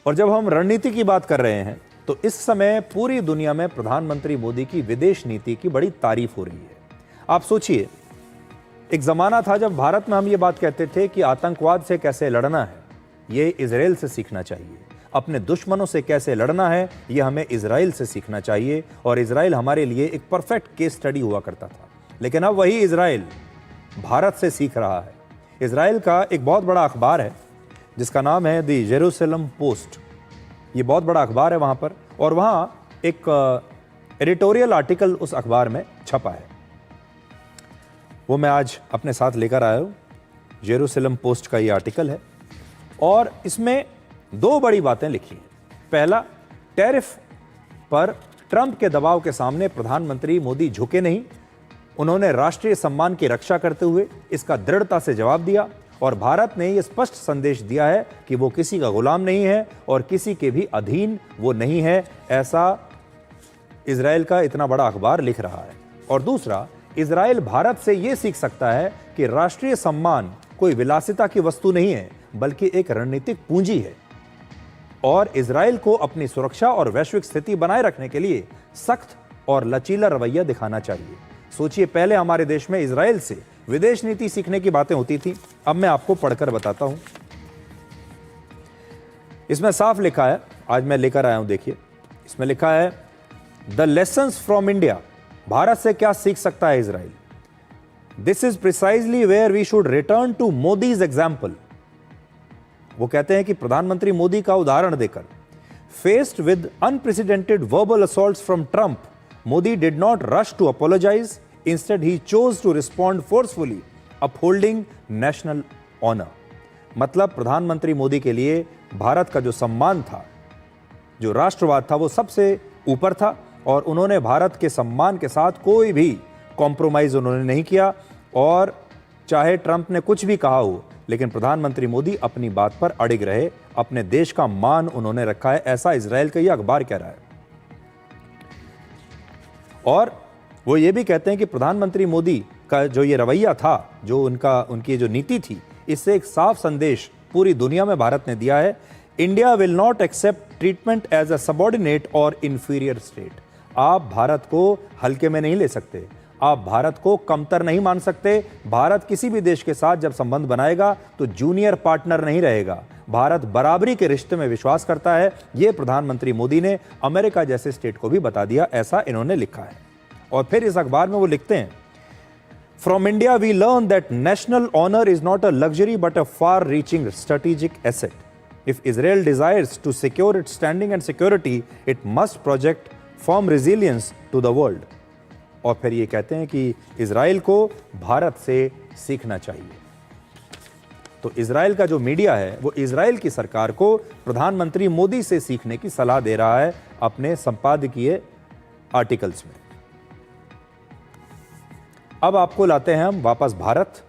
और जब हम रणनीति की बात कर रहे हैं तो इस समय पूरी दुनिया में प्रधानमंत्री मोदी की विदेश नीति की बड़ी तारीफ हो रही है। आप सोचिए, एक जमाना था जब भारत में हम ये बात कहते थे कि आतंकवाद से कैसे लड़ना है ये इजराइल से सीखना चाहिए, अपने दुश्मनों से कैसे लड़ना है ये हमें इजराइल से सीखना चाहिए, और इजराइल हमारे लिए एक परफेक्ट केस स्टडी हुआ करता था। लेकिन अब वही इजराइल भारत से सीख रहा है। इजराइल का एक बहुत बड़ा अखबार है जिसका नाम है द जेरूसलम पोस्ट। ये बहुत बड़ा अखबार है वहाँ पर, और वहाँ एक एडिटोरियल आर्टिकल उस अखबार में छपा है, वो मैं आज अपने साथ लेकर आया हूँ। जेरूसलम पोस्ट का ये आर्टिकल है और इसमें दो बड़ी बातें लिखी हैं। पहला, टैरिफ पर ट्रंप के दबाव के सामने प्रधानमंत्री मोदी झुके नहीं, उन्होंने राष्ट्रीय सम्मान की रक्षा करते हुए इसका दृढ़ता से जवाब दिया, और भारत ने यह स्पष्ट संदेश दिया है कि वो किसी का गुलाम नहीं है और किसी के भी अधीन वो नहीं है। ऐसा इजराइल का इतना बड़ा अखबार लिख रहा है। और दूसरा, इजराइल भारत से ये सीख सकता है कि राष्ट्रीय सम्मान कोई विलासिता की वस्तु नहीं है बल्कि एक रणनीतिक पूंजी है, और इजराइल को अपनी सुरक्षा और वैश्विक स्थिति बनाए रखने के लिए सख्त और लचीला रवैया दिखाना चाहिए। सोचिए, पहले हमारे देश में इजराइल से विदेश नीति सीखने की बातें होती थी, अब मैं आपको पढ़कर बताता हूं। इसमें साफ लिखा है, आज मैं लेकर आया हूं, देखिए इसमें लिखा है द लेसन्स फ्रॉम इंडिया। भारत से क्या सीख सकता है Israel? This is precisely where we should return to Modi's example. वो कहते हैं कि प्रधानमंत्री मोदी का उदाहरण देकर, faced with unprecedented verbal assaults from Trump, Modi did not rush to apologize, instead he chose to respond forcefully, upholding national honour. मतलब प्रधानमंत्री मोदी के लिए भारत का जो सम्मान था, जो राष्ट्रवाद था, वो सबसे ऊपर था, और उन्होंने भारत के सम्मान के साथ कोई भी कॉम्प्रोमाइज उन्होंने नहीं किया। और चाहे ट्रंप ने कुछ भी कहा हो, लेकिन प्रधानमंत्री मोदी अपनी बात पर अड़िग रहे, अपने देश का मान उन्होंने रखा है। ऐसा इजराइल का यह अखबार कह रहा है। और वो ये भी कहते हैं कि प्रधानमंत्री मोदी का जो ये रवैया था, जो उनकी जो नीति थी, इससे एक साफ संदेश पूरी दुनिया में भारत ने दिया है। India will not accept treatment as a subordinate और इंफीरियर स्टेट। आप भारत को हल्के में नहीं ले सकते, आप भारत को कमतर नहीं मान सकते। भारत किसी भी देश के साथ जब संबंध बनाएगा तो जूनियर पार्टनर नहीं रहेगा। भारत बराबरी के रिश्ते में विश्वास करता है। यह प्रधानमंत्री मोदी ने अमेरिका जैसे स्टेट को भी बता दिया, ऐसा इन्होंने लिखा है। और फिर इस अखबार में वो लिखते हैं, from India we learn that national honour is not a luxury but a far reaching strategic asset. If Israel desires to secure its standing and security, it must project firm resilience to the world. और फिर ये कहते हैं कि Israel को भारत से सीखना चाहिए। तो इजराइल का जो मीडिया है वो इजराइल की सरकार को प्रधानमंत्री मोदी से सीखने की सलाह दे रहा है अपने संपादकीय आर्टिकल्स में। अब आपको लाते हैं हम वापस भारत